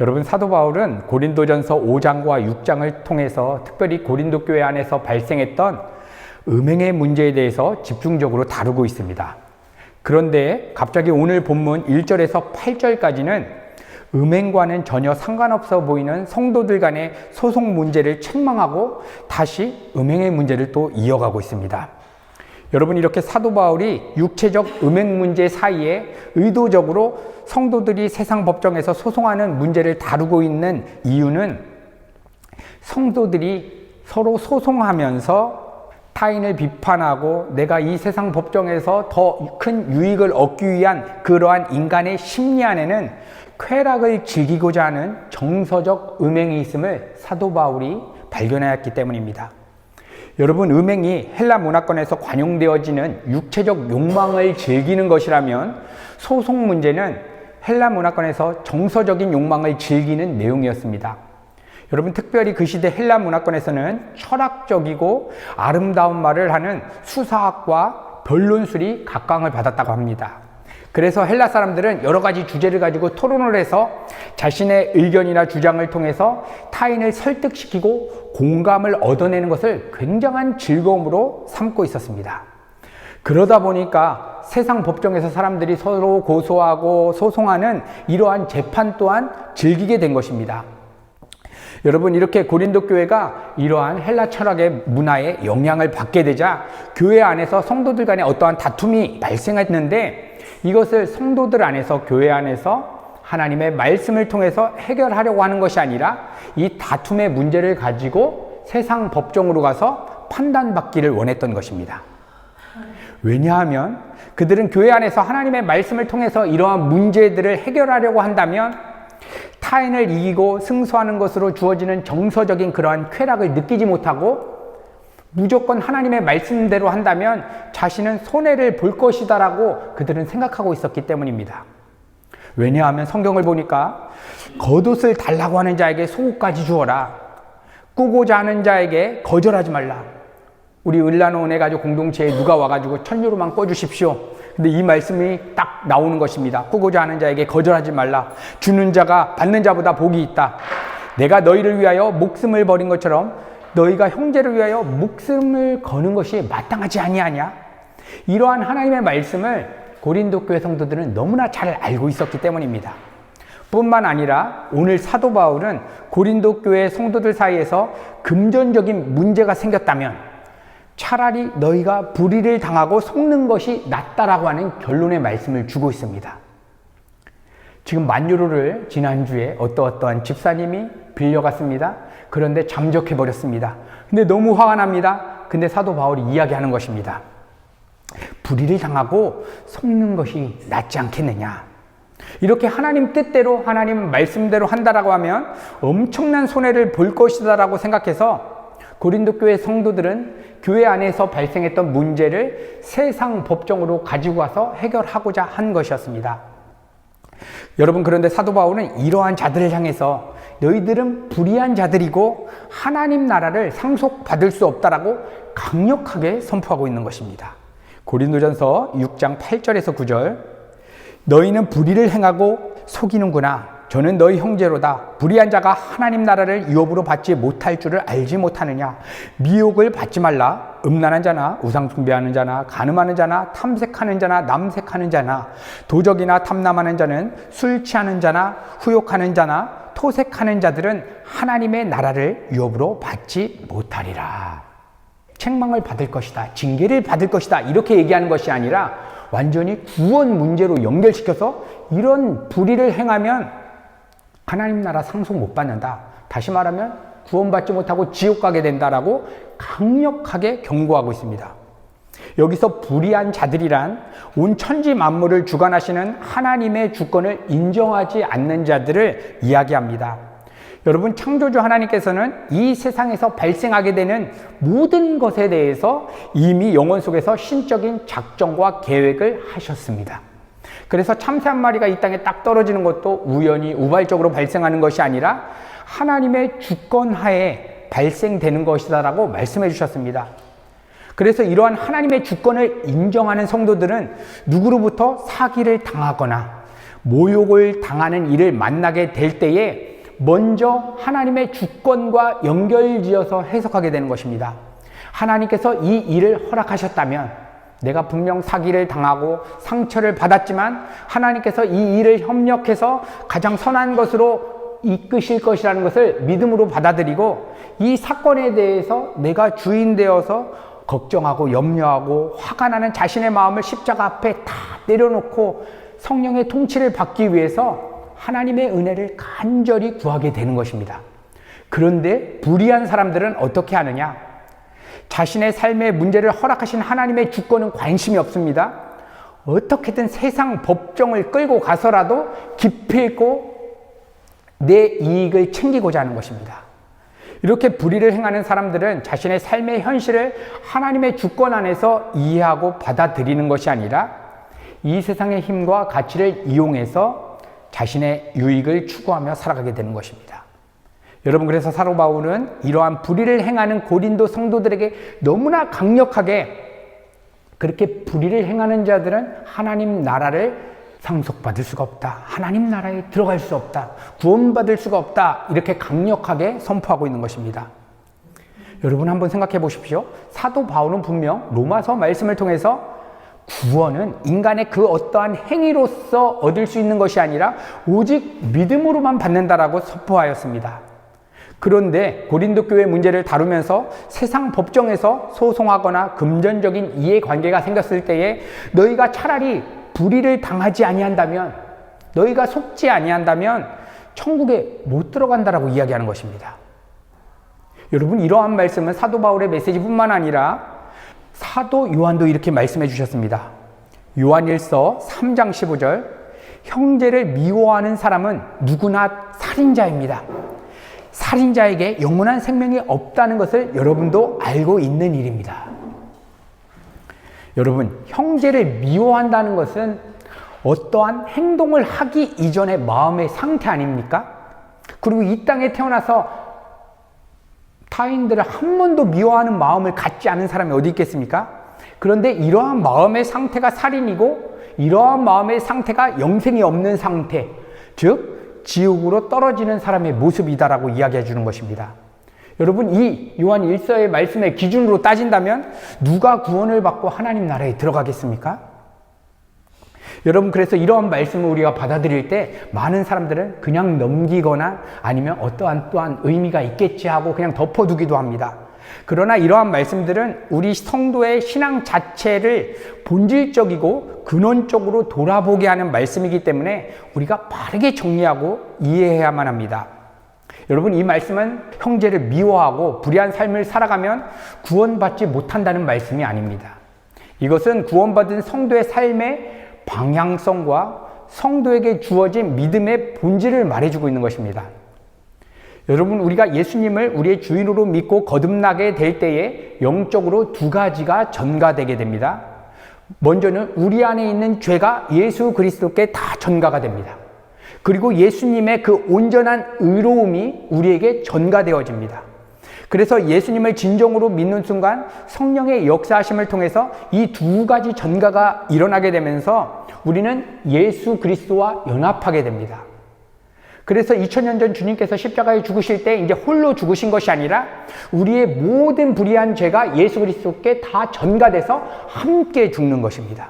여러분, 사도 바울은 고린도전서 5장과 6장을 통해서 특별히 고린도 교회 안에서 발생했던 음행의 문제에 대해서 집중적으로 다루고 있습니다. 그런데 갑자기 오늘 본문 1절에서 8절까지는 음행과는 전혀 상관없어 보이는 성도들 간의 소송 문제를 책망하고 다시 음행의 문제를 또 이어가고 있습니다. 여러분, 이렇게 사도 바울이 육체적 음행 문제 사이에 의도적으로 성도들이 세상 법정에서 소송하는 문제를 다루고 있는 이유는 성도들이 서로 소송하면서 타인을 비판하고 내가 이 세상 법정에서 더 큰 유익을 얻기 위한 그러한 인간의 심리 안에는 쾌락을 즐기고자 하는 정서적 음행이 있음을 사도 바울이 발견하였기 때문입니다. 여러분, 음행이 헬라 문화권에서 관용되어지는 육체적 욕망을 즐기는 것이라면 소송 문제는 헬라 문화권에서 정서적인 욕망을 즐기는 내용이었습니다. 여러분, 특별히 그 시대 헬라 문화권에서는 철학적이고 아름다운 말을 하는 수사학과 변론술이 각광을 받았다고 합니다. 그래서 헬라 사람들은 여러 가지 주제를 가지고 토론을 해서 자신의 의견이나 주장을 통해서 타인을 설득시키고 공감을 얻어내는 것을 굉장한 즐거움으로 삼고 있었습니다. 그러다 보니까 세상 법정에서 사람들이 서로 고소하고 소송하는 이러한 재판 또한 즐기게 된 것입니다. 여러분, 이렇게 고린도 교회가 이러한 헬라 철학의 문화에 영향을 받게 되자 교회 안에서 성도들 간에 어떠한 다툼이 발생했는데 이것을 성도들 안에서, 교회 안에서 하나님의 말씀을 통해서 해결하려고 하는 것이 아니라 이 다툼의 문제를 가지고 세상 법정으로 가서 판단받기를 원했던 것입니다. 왜냐하면 그들은 교회 안에서 하나님의 말씀을 통해서 이러한 문제들을 해결하려고 한다면 타인을 이기고 승소하는 것으로 주어지는 정서적인 그러한 쾌락을 느끼지 못하고 무조건 하나님의 말씀대로 한다면 자신은 손해를 볼 것이다라고 그들은 생각하고 있었기 때문입니다. 왜냐하면 성경을 보니까 겉옷을 달라고 하는 자에게 속옷까지 주어라, 꾸고자 하는 자에게 거절하지 말라. 우리 을라노 은혜가족 공동체에 누가 와가지고 1,000유로만 꿔주십시오. 근데 이 말씀이 딱 나오는 것입니다. 꾸고자 하는 자에게 거절하지 말라. 주는 자가 받는 자보다 복이 있다. 내가 너희를 위하여 목숨을 버린 것처럼 너희가 형제를 위하여 목숨을 거는 것이 마땅하지 아니하냐? 이러한 하나님의 말씀을 고린도 교회 성도들은 너무나 잘 알고 있었기 때문입니다. 뿐만 아니라 오늘 사도 바울은 고린도 교회 성도들 사이에서 금전적인 문제가 생겼다면 차라리 너희가 불의를 당하고 속는 것이 낫다라고 하는 결론의 말씀을 주고 있습니다. 지금 10,000유로를 지난주에 어떠한 집사님이 빌려갔습니다. 그런데 잠적해버렸습니다. 근데 너무 화가 납니다. 근데 사도 바울이 이야기하는 것입니다. 불의를 당하고 속는 것이 낫지 않겠느냐. 이렇게 하나님 뜻대로, 하나님 말씀대로 한다라고 하면 엄청난 손해를 볼 것이다라고 생각해서 고린도 교회 성도들은 교회 안에서 발생했던 문제를 세상 법정으로 가지고 와서 해결하고자 한 것이었습니다. 여러분, 그런데 사도 바울은 이러한 자들을 향해서 너희들은 불의한 자들이고 하나님 나라를 상속받을 수 없다라고 강력하게 선포하고 있는 것입니다. 고린도전서 6장 8절에서 9절, 너희는 불의를 행하고 속이는구나. 저는 너희 형제로다. 불의한 자가 하나님 나라를 유업으로 받지 못할 줄을 알지 못하느냐. 미혹을 받지 말라. 음란한 자나 우상 숭배하는 자나 간음하는 자나 탐색하는 자나 남색하는 자나 도적이나 탐남하는 자는 술 취하는 자나 후욕하는 자나 토색하는 자들은 하나님의 나라를 유업으로 받지 못하리라. 책망을 받을 것이다, 징계를 받을 것이다, 이렇게 얘기하는 것이 아니라 완전히 구원 문제로 연결시켜서 이런 불의를 행하면 하나님 나라 상속 못 받는다, 다시 말하면 구원받지 못하고 지옥 가게 된다라고 강력하게 경고하고 있습니다. 여기서 불의한 자들이란 온 천지 만물을 주관하시는 하나님의 주권을 인정하지 않는 자들을 이야기합니다. 여러분, 창조주 하나님께서는 이 세상에서 발생하게 되는 모든 것에 대해서 이미 영원 속에서 신적인 작정과 계획을 하셨습니다. 그래서 참새 한 마리가 이 땅에 딱 떨어지는 것도 우연히 우발적으로 발생하는 것이 아니라 하나님의 주권 하에 발생되는 것이다라고 말씀해 주셨습니다. 그래서 이러한 하나님의 주권을 인정하는 성도들은 누구로부터 사기를 당하거나 모욕을 당하는 일을 만나게 될 때에 먼저 하나님의 주권과 연결지어서 해석하게 되는 것입니다. 하나님께서 이 일을 허락하셨다면 내가 분명 사기를 당하고 상처를 받았지만 하나님께서 이 일을 협력해서 가장 선한 것으로 이끄실 것이라는 것을 믿음으로 받아들이고 이 사건에 대해서 내가 주인 되어서 걱정하고 염려하고 화가 나는 자신의 마음을 십자가 앞에 다 내려놓고 성령의 통치를 받기 위해서 하나님의 은혜를 간절히 구하게 되는 것입니다. 그런데 불의한 사람들은 어떻게 하느냐? 자신의 삶의 문제를 허락하신 하나님의 주권은 관심이 없습니다. 어떻게든 세상 법정을 끌고 가서라도 기필코 내 이익을 챙기고자 하는 것입니다. 이렇게 불의를 행하는 사람들은 자신의 삶의 현실을 하나님의 주권 안에서 이해하고 받아들이는 것이 아니라 이 세상의 힘과 가치를 이용해서 자신의 유익을 추구하며 살아가게 되는 것입니다. 여러분, 그래서 사도 바울은 이러한 불의를 행하는 고린도 성도들에게 너무나 강력하게 그렇게 불의를 행하는 자들은 하나님 나라를 상속받을 수가 없다. 하나님 나라에 들어갈 수 없다. 구원받을 수가 없다. 이렇게 강력하게 선포하고 있는 것입니다. 여러분 한번 생각해 보십시오. 사도 바울은 분명 로마서 말씀을 통해서 구원은 인간의 그 어떠한 행위로서 얻을 수 있는 것이 아니라 오직 믿음으로만 받는다라고 선포하였습니다. 그런데 고린도 교회 문제를 다루면서 세상 법정에서 소송하거나 금전적인 이해관계가 생겼을 때에 너희가 차라리 불의를 당하지 아니한다면, 너희가 속지 아니한다면 천국에 못 들어간다라고 이야기하는 것입니다. 여러분, 이러한 말씀은 사도 바울의 메시지뿐만 아니라 사도 요한도 이렇게 말씀해 주셨습니다. 요한일서 3장 15절, 형제를 미워하는 사람은 누구나 살인자입니다. 살인자에게 영원한 생명이 없다는 것을 여러분도 알고 있는 일입니다. 여러분, 형제를 미워한다는 것은 어떠한 행동을 하기 이전의 마음의 상태 아닙니까? 그리고 이 땅에 태어나서 타인들을 한 번도 미워하는 마음을 갖지 않은 사람이 어디 있겠습니까? 그런데 이러한 마음의 상태가 살인이고 이러한 마음의 상태가 영생이 없는 상태, 즉 지옥으로 떨어지는 사람의 모습이다라고 이야기해 주는 것입니다. 여러분, 이 요한 1서의 말씀의 기준으로 따진다면 누가 구원을 받고 하나님 나라에 들어가겠습니까? 여러분, 그래서 이러한 말씀을 우리가 받아들일 때 많은 사람들은 그냥 넘기거나 아니면 어떠한 또한 의미가 있겠지 하고 그냥 덮어두기도 합니다. 그러나 이러한 말씀들은 우리 성도의 신앙 자체를 본질적이고 근원적으로 돌아보게 하는 말씀이기 때문에 우리가 바르게 정리하고 이해해야만 합니다. 여러분, 이 말씀은 형제를 미워하고 불의한 삶을 살아가면 구원받지 못한다는 말씀이 아닙니다. 이것은 구원받은 성도의 삶의 방향성과 성도에게 주어진 믿음의 본질을 말해주고 있는 것입니다. 여러분, 우리가 예수님을 우리의 주인으로 믿고 거듭나게 될 때에 영적으로 두 가지가 전가되게 됩니다. 먼저는 우리 안에 있는 죄가 예수 그리스도께 다 전가가 됩니다. 그리고 예수님의 그 온전한 의로움이 우리에게 전가되어집니다. 그래서 예수님을 진정으로 믿는 순간 성령의 역사하심을 통해서 이 두 가지 전가가 일어나게 되면서 우리는 예수 그리스도와 연합하게 됩니다. 그래서 2000년 전 주님께서 십자가에 죽으실 때 이제 홀로 죽으신 것이 아니라 우리의 모든 불의한 죄가 예수 그리스도께 다 전가돼서 함께 죽는 것입니다.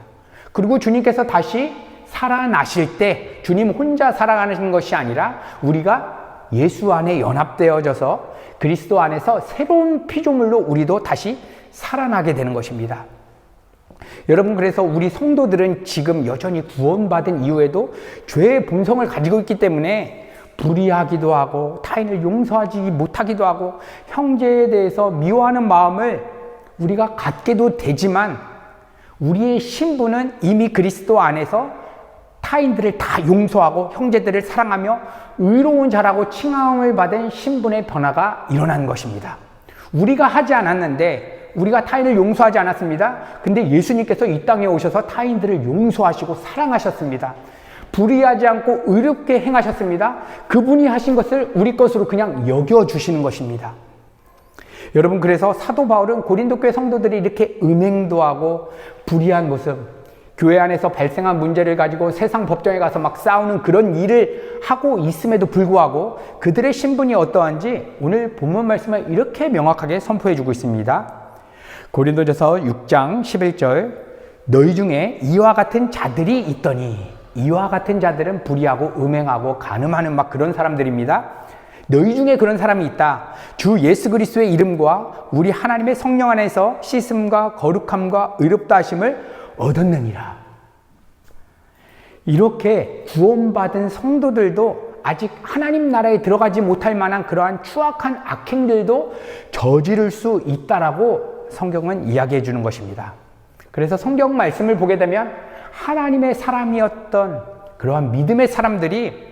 그리고 주님께서 다시 살아나실 때 주님 혼자 살아가는 것이 아니라 우리가 예수 안에 연합되어져서 그리스도 안에서 새로운 피조물로 우리도 다시 살아나게 되는 것입니다. 여러분, 그래서 우리 성도들은 지금 여전히 구원받은 이후에도 죄의 본성을 가지고 있기 때문에 불의하기도 하고 타인을 용서하지 못하기도 하고 형제에 대해서 미워하는 마음을 우리가 갖게도 되지만 우리의 신분은 이미 그리스도 안에서 타인들을 다 용서하고 형제들을 사랑하며 의로운 자라고 칭함을 받은 신분의 변화가 일어난 것입니다. 우리가 하지 않았는데, 우리가 타인을 용서하지 않았습니다. 근데 예수님께서 이 땅에 오셔서 타인들을 용서하시고 사랑하셨습니다. 불의하지 않고 의롭게 행하셨습니다. 그분이 하신 것을 우리 것으로 그냥 여겨주시는 것입니다. 여러분, 그래서 사도 바울은 고린도 교회 성도들이 이렇게 음행도 하고 불의한 모습, 교회 안에서 발생한 문제를 가지고 세상 법정에 가서 막 싸우는 그런 일을 하고 있음에도 불구하고 그들의 신분이 어떠한지 오늘 본문 말씀을 이렇게 명확하게 선포해 주고 있습니다. 고린도전서 6장 11절, 너희 중에 이와 같은 자들이 있더니, 이와 같은 자들은 불의하고 음행하고 간음하는 막 그런 사람들입니다. 너희 중에 그런 사람이 있다. 주 예수 그리스도의 이름과 우리 하나님의 성령 안에서 씻음과 거룩함과 의롭다 하심을 얻었느니라. 이렇게 구원받은 성도들도 아직 하나님 나라에 들어가지 못할 만한 그러한 추악한 악행들도 저지를 수 있다라고 성경은 이야기해 주는 것입니다. 그래서 성경 말씀을 보게 되면 하나님의 사람이었던 그러한 믿음의 사람들이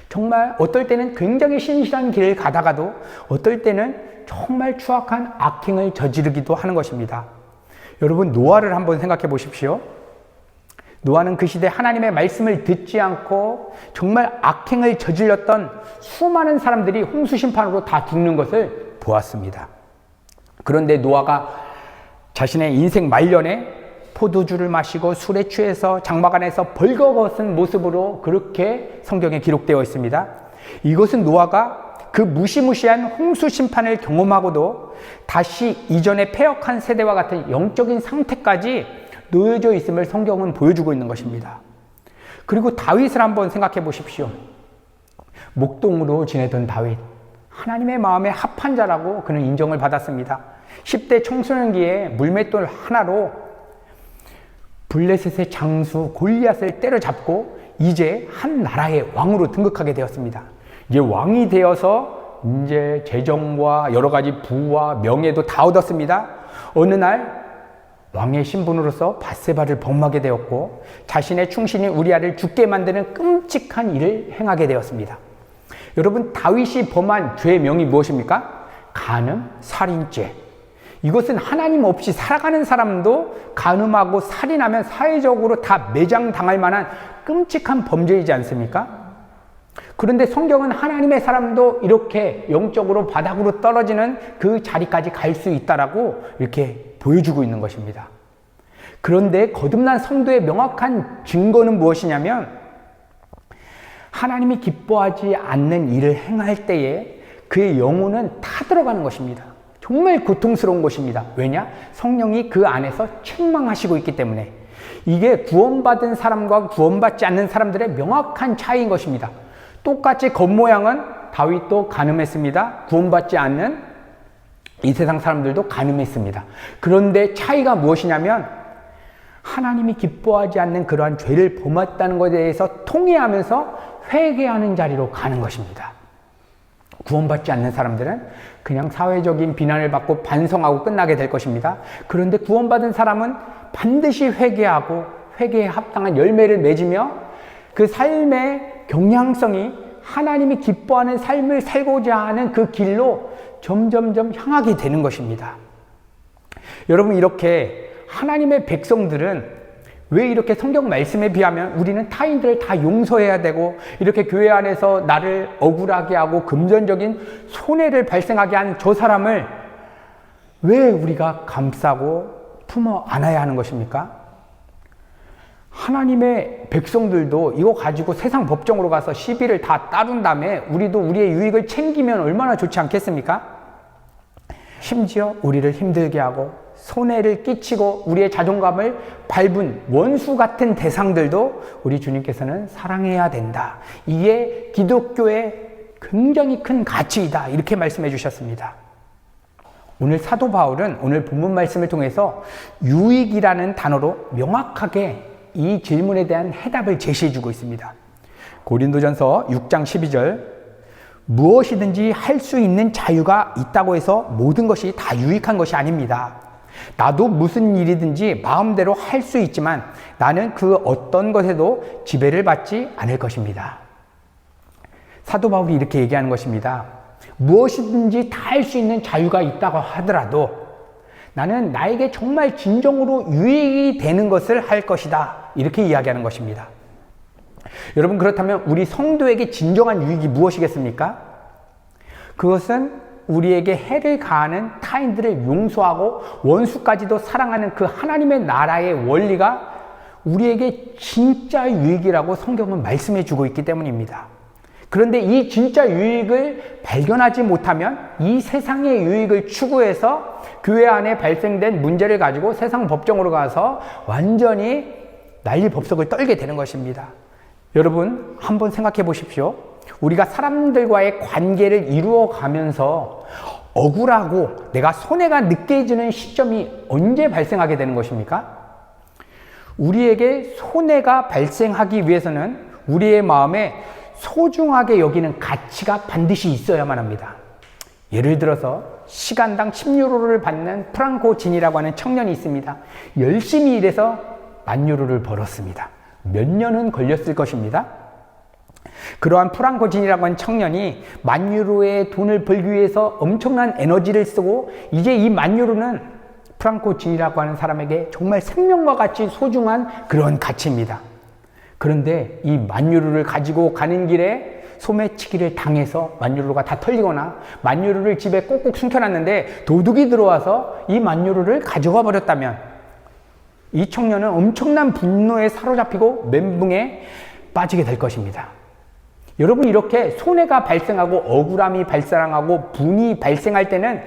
정말 어떨 때는 굉장히 신실한 길을 가다가도 어떨 때는 정말 추악한 악행을 저지르기도 하는 것입니다. 여러분, 노아를 한번 생각해 보십시오. 노아는 그 시대 하나님의 말씀을 듣지 않고 정말 악행을 저질렀던 수많은 사람들이 홍수 심판으로 다 죽는 것을 보았습니다. 그런데 노아가 자신의 인생 말년에 포도주를 마시고 술에 취해서 장막 안에서 벌거벗은 모습으로 그렇게 성경에 기록되어 있습니다. 이것은 노아가 그 무시무시한 홍수 심판을 경험하고도 다시 이전의 패역한 세대와 같은 영적인 상태까지 놓여져 있음을 성경은 보여주고 있는 것입니다. 그리고 다윗을 한번 생각해 보십시오. 목동으로 지내던 다윗, 하나님의 마음에 합한 자라고 그는 인정을 받았습니다. 10대 청소년기에 물맷돌 하나로 블레셋의 장수 골리앗을 때려잡고 이제 한 나라의 왕으로 등극하게 되었습니다. 이제 왕이 되어서 이제 재정과 여러 가지 부와 명예도 다 얻었습니다. 어느 날 왕의 신분으로서 밧세바를 범하게 되었고 자신의 충신인 우리아를 죽게 만드는 끔찍한 일을 행하게 되었습니다. 여러분, 다윗이 범한 죄의 명이 무엇입니까? 간음, 살인죄. 이것은 하나님 없이 살아가는 사람도 간음하고 살인하면 사회적으로 다 매장당할 만한 끔찍한 범죄이지 않습니까? 그런데 성경은 하나님의 사람도 이렇게 영적으로 바닥으로 떨어지는 그 자리까지 갈 수 있다라고 이렇게 보여주고 있는 것입니다. 그런데 거듭난 성도의 명확한 증거는 무엇이냐면 하나님이 기뻐하지 않는 일을 행할 때에 그의 영혼은 타들어가는 것입니다. 정말 고통스러운 것입니다. 왜냐? 성령이 그 안에서 책망하시고 있기 때문에. 이게 구원받은 사람과 구원받지 않는 사람들의 명확한 차이인 것입니다. 똑같이 겉모양은 다윗도 간음했습니다. 구원받지 않는 이 세상 사람들도 간음했습니다. 그런데 차이가 무엇이냐면 하나님이 기뻐하지 않는 그러한 죄를 범했다는 것에 대해서 통회하면서 회개하는 자리로 가는 것입니다. 구원받지 않는 사람들은 그냥 사회적인 비난을 받고 반성하고 끝나게 될 것입니다. 그런데 구원받은 사람은 반드시 회개하고 회개에 합당한 열매를 맺으며 그 삶의 경향성이 하나님이 기뻐하는 삶을 살고자 하는 그 길로 점점점 향하게 되는 것입니다. 여러분, 이렇게 하나님의 백성들은 왜 이렇게 성경 말씀에 비하면 우리는 타인들을 다 용서해야 되고 이렇게 교회 안에서 나를 억울하게 하고 금전적인 손해를 발생하게 한 저 사람을 왜 우리가 감싸고 품어 안아야 하는 것입니까? 하나님의 백성들도 이거 가지고 세상 법정으로 가서 시비를 다 따른 다음에 우리도 우리의 유익을 챙기면 얼마나 좋지 않겠습니까? 심지어 우리를 힘들게 하고 손해를 끼치고 우리의 자존감을 밟은 원수 같은 대상들도 우리 주님께서는 사랑해야 된다. 이게 기독교의 굉장히 큰 가치이다. 이렇게 말씀해 주셨습니다. 오늘 사도 바울은 오늘 본문 말씀을 통해서 유익이라는 단어로 명확하게 이 질문에 대한 해답을 제시해 주고 있습니다. 고린도전서 6장 12절, 무엇이든지 할 수 있는 자유가 있다고 해서 모든 것이 다 유익한 것이 아닙니다. 나도 무슨 일이든지 마음대로 할 수 있지만 나는 그 어떤 것에도 지배를 받지 않을 것입니다. 사도 바울이 이렇게 얘기하는 것입니다. 무엇이든지 다 할 수 있는 자유가 있다고 하더라도 나는 나에게 정말 진정으로 유익이 되는 것을 할 것이다. 이렇게 이야기하는 것입니다. 여러분, 그렇다면 우리 성도에게 진정한 유익이 무엇이겠습니까? 그것은 우리에게 해를 가하는 타인들을 용서하고 원수까지도 사랑하는 그 하나님의 나라의 원리가 우리에게 진짜 유익이라고 성경은 말씀해 주고 있기 때문입니다. 그런데 이 진짜 유익을 발견하지 못하면 이 세상의 유익을 추구해서 교회 안에 발생된 문제를 가지고 세상 법정으로 가서 완전히 난리법석을 떨게 되는 것입니다. 여러분 한번 생각해 보십시오. 우리가 사람들과의 관계를 이루어 가면서 억울하고 내가 손해가 느껴지는 시점이 언제 발생하게 되는 것입니까? 우리에게 손해가 발생하기 위해서는 우리의 마음에 소중하게 여기는 가치가 반드시 있어야만 합니다. 예를 들어서 시간당 10유로를 받는 프랑코 진이라고 하는 청년이 있습니다. 열심히 일해서 10,000유로를 벌었습니다. 몇 년은 걸렸을 것입니다. 그러한 프랑코 진이라고 하는 청년이 10,000유로의 돈을 벌기 위해서 엄청난 에너지를 쓰고 이제 이 10,000유로는 프랑코 진이라고 하는 사람에게 정말 생명과 같이 소중한 그런 가치입니다. 그런데 이 10,000유로를 가지고 가는 길에 소매치기를 당해서 10,000유로가 다 털리거나 10,000유로를 집에 꼭꼭 숨겨놨는데 도둑이 들어와서 이 10,000유로를 가져가 버렸다면 이 청년은 엄청난 분노에 사로잡히고 멘붕에 빠지게 될 것입니다. 여러분 이렇게 손해가 발생하고 억울함이 발생하고 분이 발생할 때는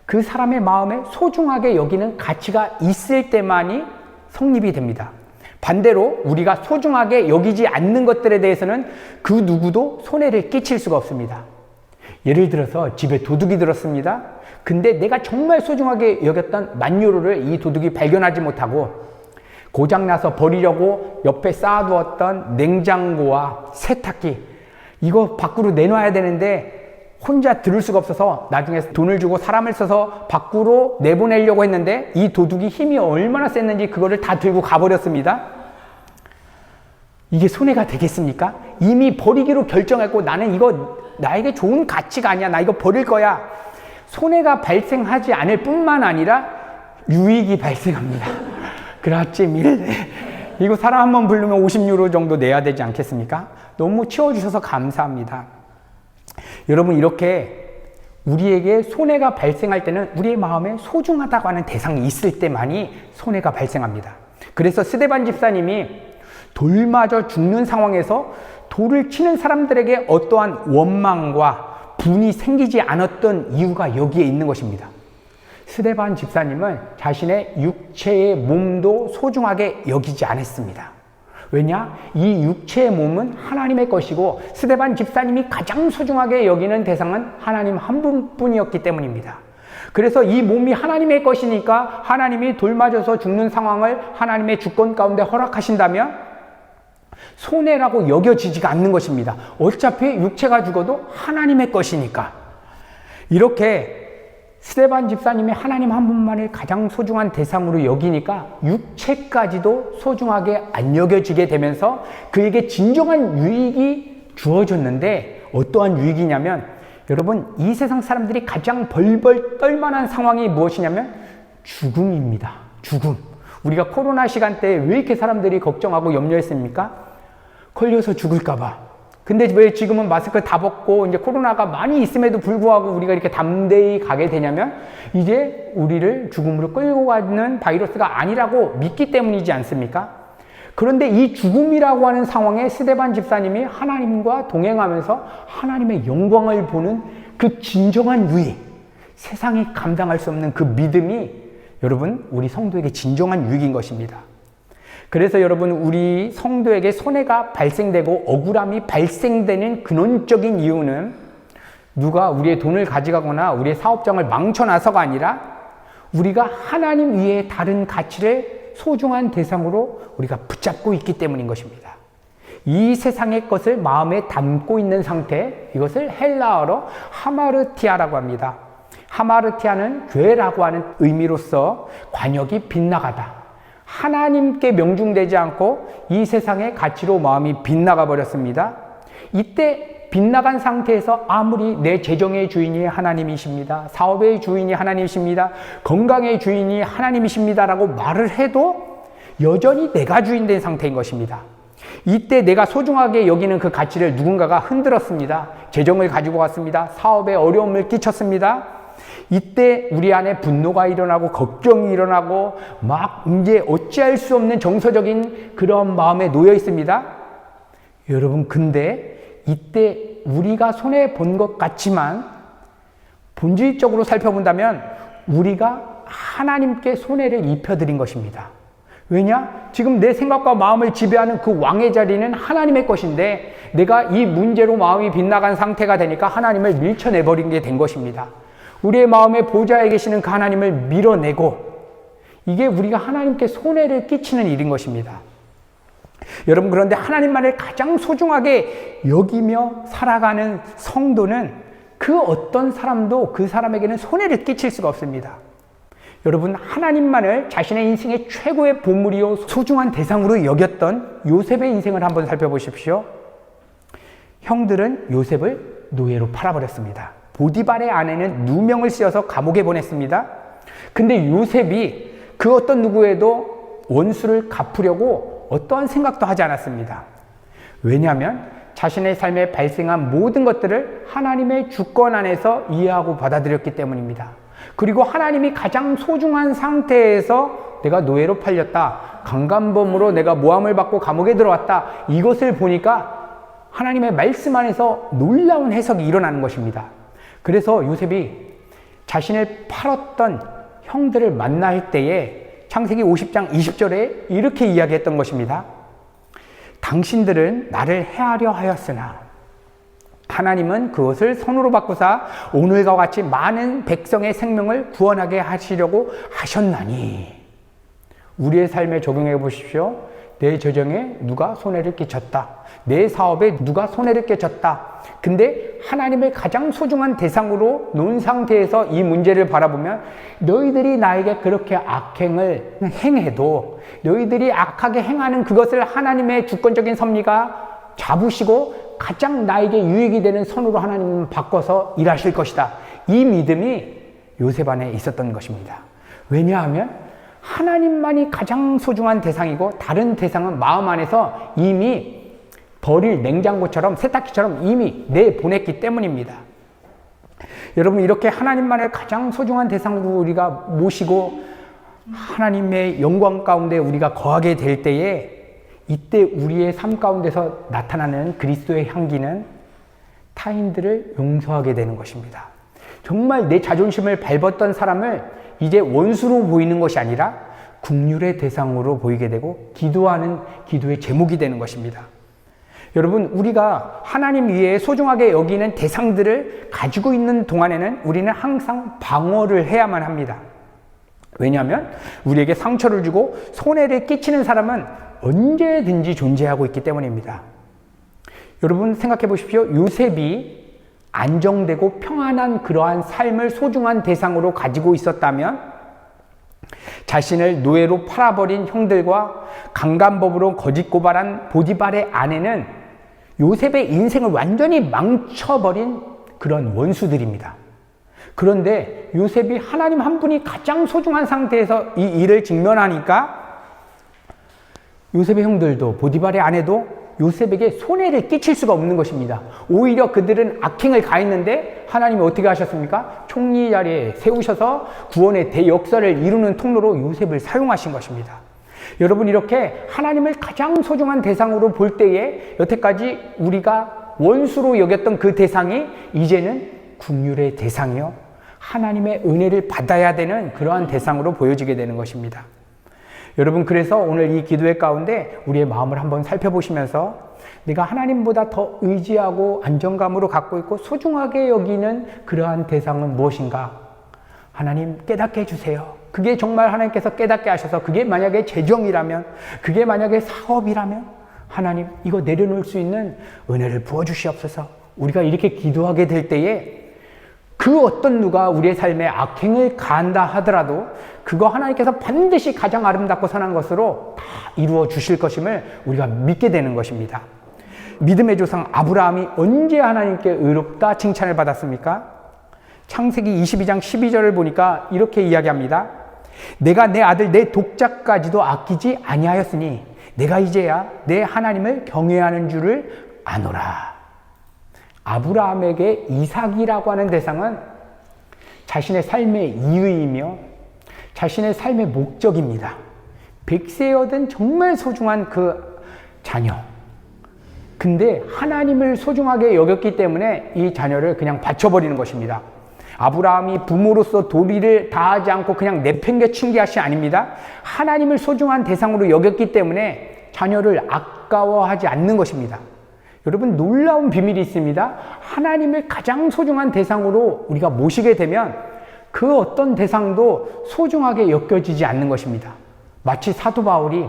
그 사람의 마음에 소중하게 여기는 가치가 있을 때만이 성립이 됩니다. 반대로 우리가 소중하게 여기지 않는 것들에 대해서는 그 누구도 손해를 끼칠 수가 없습니다. 예를 들어서 집에 도둑이 들었습니다. 근데 내가 정말 소중하게 여겼던 10,000유로를 이 도둑이 발견하지 못하고 고장나서 버리려고 옆에 쌓아두었던 냉장고와 세탁기 이거 밖으로 내놔야 되는데 혼자 들을 수가 없어서 나중에 돈을 주고 사람을 써서 밖으로 내보내려고 했는데 이 도둑이 힘이 얼마나 셌는지 그거를 다 들고 가버렸습니다. 이게 손해가 되겠습니까? 이미 버리기로 결정했고 나는 이거 나에게 좋은 가치가 아니야. 나 이거 버릴 거야. 손해가 발생하지 않을 뿐만 아니라 유익이 발생합니다. 그렇지 밀레. 이거 사람 한 번 부르면 50유로 정도 내야 되지 않겠습니까? 너무 치워주셔서 감사합니다. 여러분 이렇게 우리에게 손해가 발생할 때는 우리의 마음에 소중하다고 하는 대상이 있을 때만이 손해가 발생합니다. 그래서 스데반 집사님이 돌맞아 죽는 상황에서 돌을 치는 사람들에게 어떠한 원망과 분이 생기지 않았던 이유가 여기에 있는 것입니다. 스데반 집사님은 자신의 육체의 몸도 소중하게 여기지 않았습니다. 왜냐? 이 육체의 몸은 하나님의 것이고 스데반 집사님이 가장 소중하게 여기는 대상은 하나님 한 분뿐이었기 때문입니다. 그래서 이 몸이 하나님의 것이니까 하나님이 돌 맞아서 죽는 상황을 하나님의 주권 가운데 허락하신다면 손해라고 여겨지지가 않는 것입니다. 어차피 육체가 죽어도 하나님의 것이니까. 이렇게 스데반 집사님이 하나님 한 분만을 가장 소중한 대상으로 여기니까 육체까지도 소중하게 안 여겨지게 되면서 그에게 진정한 유익이 주어졌는데 어떠한 유익이냐면 여러분 이 세상 사람들이 가장 벌벌 떨만한 상황이 무엇이냐면 죽음입니다. 죽음. 우리가 코로나 시간 때 왜 이렇게 사람들이 걱정하고 염려했습니까? 걸려서 죽을까봐. 근데 왜 지금은 마스크 다 벗고 이제 코로나가 많이 있음에도 불구하고 우리가 이렇게 담대히 가게 되냐면 이제 우리를 죽음으로 끌고 가는 바이러스가 아니라고 믿기 때문이지 않습니까? 그런데 이 죽음이라고 하는 상황에 스데반 집사님이 하나님과 동행하면서 하나님의 영광을 보는 그 진정한 유익, 세상이 감당할 수 없는 그 믿음이 여러분 우리 성도에게 진정한 유익인 것입니다. 그래서 여러분 우리 성도에게 손해가 발생되고 억울함이 발생되는 근원적인 이유는 누가 우리의 돈을 가져가거나 우리의 사업장을 망쳐놔서가 아니라 우리가 하나님 위에 다른 가치를 소중한 대상으로 우리가 붙잡고 있기 때문인 것입니다. 이 세상의 것을 마음에 담고 있는 상태, 이것을 헬라어로 하마르티아라고 합니다. 하마르티아는 죄라고 하는 의미로서 관역이 빗나가다. 하나님께 명중되지 않고 이 세상의 가치로 마음이 빗나가 버렸습니다. 이때 빗나간 상태에서 아무리 내 재정의 주인이 하나님이십니다. 사업의 주인이 하나님이십니다. 건강의 주인이 하나님이십니다라고 말을 해도 여전히 내가 주인 된 상태인 것입니다. 이때 내가 소중하게 여기는 그 가치를 누군가가 흔들었습니다. 재정을 가지고 갔습니다. 사업에 어려움을 끼쳤습니다. 이때 우리 안에 분노가 일어나고 걱정이 일어나고 막 이제 어찌할 수 없는 정서적인 그런 마음에 놓여 있습니다. 여러분, 근데 이때 우리가 손해 본 것 같지만 본질적으로 살펴본다면 우리가 하나님께 손해를 입혀드린 것입니다. 왜냐? 지금 내 생각과 마음을 지배하는 그 왕의 자리는 하나님의 것인데 내가 이 문제로 마음이 빗나간 상태가 되니까 하나님을 밀쳐내버린 게 된 것입니다. 우리의 마음의 보좌에 계시는 그 하나님을 밀어내고, 이게 우리가 하나님께 손해를 끼치는 일인 것입니다. 여러분, 그런데 하나님만을 가장 소중하게 여기며 살아가는 성도는 그 어떤 사람도 그 사람에게는 손해를 끼칠 수가 없습니다. 여러분, 하나님만을 자신의 인생의 최고의 보물이요 소중한 대상으로 여겼던 요셉의 인생을 한번 살펴보십시오. 형들은 요셉을 노예로 팔아버렸습니다. 보디발의 아내는 누명을 씌워서 감옥에 보냈습니다. 근데 요셉이 그 어떤 누구에도 원수를 갚으려고 어떠한 생각도 하지 않았습니다. 왜냐하면 자신의 삶에 발생한 모든 것들을 하나님의 주권 안에서 이해하고 받아들였기 때문입니다. 그리고 하나님이 가장 소중한 상태에서 내가 노예로 팔렸다, 강간범으로 내가 모함을 받고 감옥에 들어왔다, 이것을 보니까 하나님의 말씀 안에서 놀라운 해석이 일어나는 것입니다. 그래서 요셉이 자신을 팔았던 형들을 만날 때에 창세기 50장 20절에 이렇게 이야기했던 것입니다. 당신들은 나를 해하려 하였으나 하나님은 그것을 선으로 바꾸사 오늘과 같이 많은 백성의 생명을 구원하게 하시려고 하셨나니. 우리의 삶에 적용해 보십시오. 내 재정에 누가 손해를 끼쳤다, 내 사업에 누가 손해를 끼쳤다. 근데 하나님의 가장 소중한 대상으로 놓은 상태에서 이 문제를 바라보면 너희들이 나에게 그렇게 악행을 행해도 너희들이 악하게 행하는 그것을 하나님의 주권적인 섭리가 잡으시고 가장 나에게 유익이 되는 선으로 하나님은 바꿔서 일하실 것이다. 이 믿음이 요셉 안에 있었던 것입니다. 왜냐하면 하나님만이 가장 소중한 대상이고 다른 대상은 마음 안에서 이미 버릴 냉장고처럼 세탁기처럼 이미 내보냈기 때문입니다. 여러분, 이렇게 하나님만을 가장 소중한 대상으로 우리가 모시고 하나님의 영광 가운데 우리가 거하게 될 때에 이때 우리의 삶 가운데서 나타나는 그리스도의 향기는 타인들을 용서하게 되는 것입니다. 정말 내 자존심을 밟았던 사람을 이제 원수로 보이는 것이 아니라 긍휼의 대상으로 보이게 되고 기도하는 기도의 제목이 되는 것입니다. 여러분, 우리가 하나님 위에 소중하게 여기는 대상들을 가지고 있는 동안에는 우리는 항상 방어를 해야만 합니다. 왜냐하면 우리에게 상처를 주고 손해를 끼치는 사람은 언제든지 존재하고 있기 때문입니다. 여러분, 생각해 보십시오. 요셉이 안정되고 평안한 그러한 삶을 소중한 대상으로 가지고 있었다면 자신을 노예로 팔아버린 형들과 강간법으로 거짓 고발한 보디발의 아내는 요셉의 인생을 완전히 망쳐버린 그런 원수들입니다. 그런데 요셉이 하나님 한 분이 가장 소중한 상태에서 이 일을 직면하니까 요셉의 형들도 보디발의 아내도 요셉에게 손해를 끼칠 수가 없는 것입니다. 오히려 그들은 악행을 가했는데 하나님이 어떻게 하셨습니까? 총리 자리에 세우셔서 구원의 대역사를 이루는 통로로 요셉을 사용하신 것입니다. 여러분, 이렇게 하나님을 가장 소중한 대상으로 볼 때에 여태까지 우리가 원수로 여겼던 그 대상이 이제는 긍휼의 대상이요 하나님의 은혜를 받아야 되는 그러한 대상으로 보여지게 되는 것입니다. 여러분, 그래서 오늘 이 기도회 가운데 우리의 마음을 한번 살펴보시면서 내가 하나님보다 더 의지하고 안정감으로 갖고 있고 소중하게 여기는 그러한 대상은 무엇인가? 하나님, 깨닫게 해주세요. 그게 정말 하나님께서 깨닫게 하셔서 그게 만약에 재정이라면, 그게 만약에 사업이라면 하나님, 이거 내려놓을 수 있는 은혜를 부어주시옵소서. 우리가 이렇게 기도하게 될 때에 그 어떤 누가 우리의 삶에 악행을 가한다 하더라도 그거 하나님께서 반드시 가장 아름답고 선한 것으로 다 이루어 주실 것임을 우리가 믿게 되는 것입니다. 믿음의 조상 아브라함이 언제 하나님께 의롭다 칭찬을 받았습니까? 창세기 22장 12절을 보니까 이렇게 이야기합니다. 내가 내 아들 내 독자까지도 아끼지 아니하였으니 내가 이제야 내 하나님을 경외하는 줄을 아노라. 아브라함에게 이삭이라고 하는 대상은 자신의 삶의 이유이며 자신의 삶의 목적입니다. 100세여든 정말 소중한 그 자녀. 근데 하나님을 소중하게 여겼기 때문에 이 자녀를 그냥 바쳐버리는 것입니다. 아브라함이 부모로서 도리를 다하지 않고 그냥 내팽개친 것이 아닙니다. 하나님을 소중한 대상으로 여겼기 때문에 자녀를 아까워하지 않는 것입니다. 여러분, 놀라운 비밀이 있습니다. 하나님을 가장 소중한 대상으로 우리가 모시게 되면 그 어떤 대상도 소중하게 여겨지지 않는 것입니다. 마치 사도 바울이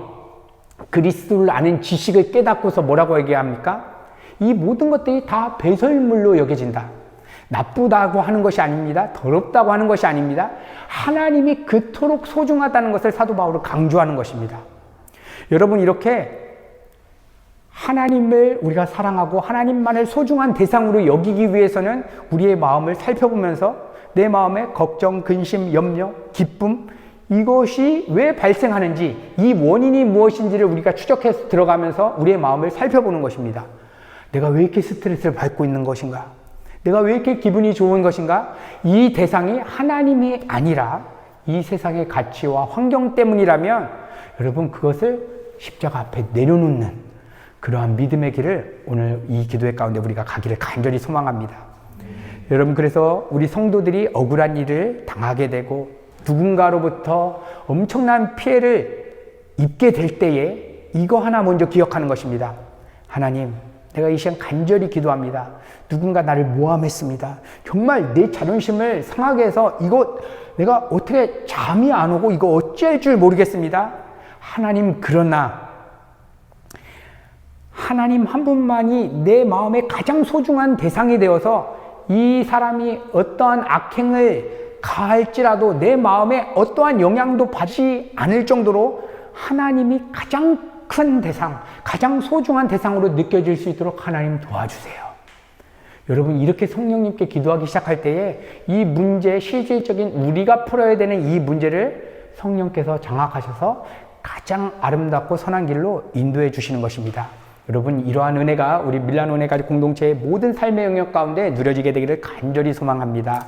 그리스도를 아는 지식을 깨닫고서 뭐라고 얘기합니까? 이 모든 것들이 다 배설물로 여겨진다. 나쁘다고 하는 것이 아닙니다. 더럽다고 하는 것이 아닙니다. 하나님이 그토록 소중하다는 것을 사도 바울은 강조하는 것입니다. 여러분, 이렇게 하나님을 우리가 사랑하고 하나님만을 소중한 대상으로 여기기 위해서는 우리의 마음을 살펴보면서 내 마음의 걱정, 근심, 염려, 기쁨, 이것이 왜 발생하는지, 이 원인이 무엇인지를 우리가 추적해서 들어가면서 우리의 마음을 살펴보는 것입니다. 내가 왜 이렇게 스트레스를 받고 있는 것인가? 내가 왜 이렇게 기분이 좋은 것인가? 이 대상이 하나님이 아니라 이 세상의 가치와 환경 때문이라면 여러분, 그것을 십자가 앞에 내려놓는 그러한 믿음의 길을 오늘 이 기도회 가운데 우리가 가기를 간절히 소망합니다. 여러분, 그래서 우리 성도들이 억울한 일을 당하게 되고 누군가로부터 엄청난 피해를 입게 될 때에 이거 하나 먼저 기억하는 것입니다. 하나님, 내가 이 시간 간절히 기도합니다. 누군가 나를 모함했습니다. 정말 내 자존심을 상하게 해서 이거 내가 어떻게 잠이 안 오고 이거 어찌할 줄 모르겠습니다. 하나님, 그러나 하나님 한 분만이 내 마음에 가장 소중한 대상이 되어서 이 사람이 어떠한 악행을 가할지라도 내 마음에 어떠한 영향도 받지 않을 정도로 하나님이 가장 큰 대상, 가장 소중한 대상으로 느껴질 수 있도록 하나님 도와주세요. 여러분, 이렇게 성령님께 기도하기 시작할 때에 이 문제, 실질적인 우리가 풀어야 되는 이 문제를 성령께서 장악하셔서 가장 아름답고 선한 길로 인도해 주시는 것입니다. 여러분, 이러한 은혜가 우리 밀라노 은혜가족 공동체의 모든 삶의 영역 가운데 누려지게 되기를 간절히 소망합니다.